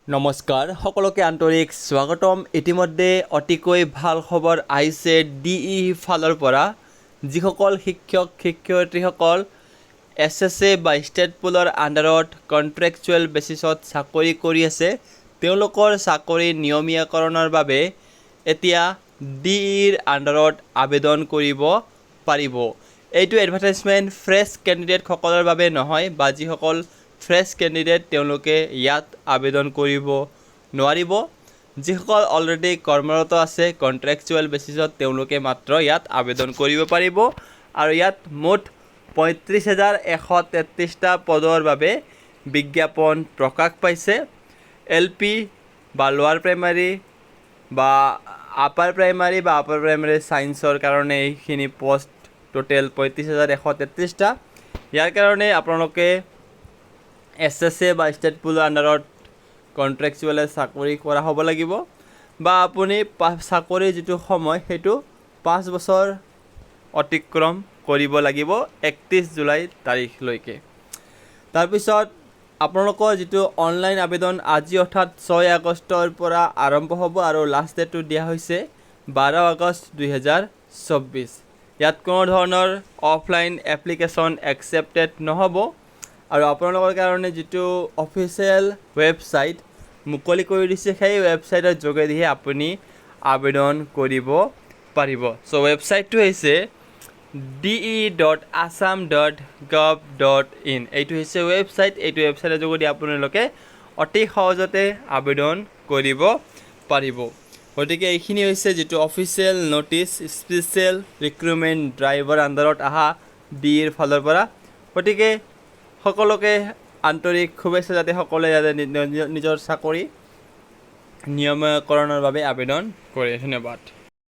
নমস্কাৰ সকলোকে আন্তৰিক স্বাগতম। ইতিমধ্যে অতিকৈ ভাল খবৰ আহিছে ডিই ফালৰ পৰা। যিসকল শিক্ষক শিক্ষয়িত্ৰীসকল এছএছএ বা ষ্টেট পুলৰ আণ্ডাৰত কণ্ট্ৰেকচুৱেল বেচিছত চাকৰি কৰি আছে, তেওঁলোকৰ চাকৰি নিয়মীয়াকৰণৰ বাবে এতিয়া ডিইৰ আণ্ডাৰত আবেদন কৰিব পাৰিব। এইটো এডভাৰটাইজমেণ্ট ফ্ৰেছ কেণ্ডিডেটসকলৰ বাবে নহয়, বা যিসকল ফ্ৰেছ কেণ্ডিডেট তেওঁলোকে ইয়াত আবেদন কৰিব নোৱাৰিব। যিসকল অলৰেডি কৰ্মৰত আছে কণ্ট্ৰেকচুৱেল বেচিছত তেওঁলোকে মাত্ৰ ইয়াত আবেদন কৰিব পাৰিব। আৰু ইয়াত মুঠ 35,133টা পদৰ বাবে বিজ্ঞাপন প্ৰকাশ পাইছে। LP বা লোৱাৰ প্ৰাইমাৰী বা আপাৰ প্ৰাইমাৰী বা আপাৰ প্ৰাইমাৰী ছায়েন্সৰ কাৰণে এইখিনি পষ্ট টোটেল 35,133টা। ইয়াৰ কাৰণে আপোনালোকে এছএছএ বা ষ্টেট পুলৰ আণ্ডাৰত কণ্ট্ৰেকচুৱেলে চাকৰি কৰা হ'ব লাগিব, বা আপুনি চাকৰিৰ যিটো সময় সেইটো 5 বছৰ অতিক্ৰম কৰিব লাগিব 31 জুলাই তাৰিখলৈকে। তাৰপিছত আপোনালোকৰ যিটো অনলাইন আবেদন আজি অৰ্থাৎ 6 আগষ্টৰ পৰা আৰম্ভ হ'ব আৰু লাষ্ট ডেটটো দিয়া হৈছে 12 আগষ্ট 2024। ইয়াত কোনো ধৰণৰ অফলাইন এপ্লিকেশ্যন একচেপ্টেড নহ'ব। আৰু আপোনালোকৰ কাৰণে যিটো অফিচিয়েল ৱেবছাইট মুকলি কৰি দিছে সেই ৱেবছাইটৰ যোগেদিহে আপুনি আবেদন কৰিব পাৰিব। চ' ৱেবছাইটটো হৈছে de.assam.gov.in। এইটো হৈছে ৱেবছাইট। এইটো ৱেবছাইটৰ যোগেদি আপোনালোকে অতি সহজতে আবেদন কৰিব পাৰিব। গতিকে এইখিনি হৈছে যিটো official notice special recruitment driver আণ্ডাৰত অহা ডিইৰ ফালৰ পৰা। গতিকে সকলোকে আন্তৰিক শুভেচ্ছা, যাতে সকলোৱে যাতে নিজৰ চাকৰি নিয়মীয়াকৰণৰ বাবে আবেদন কৰে। ধন্যবাদ।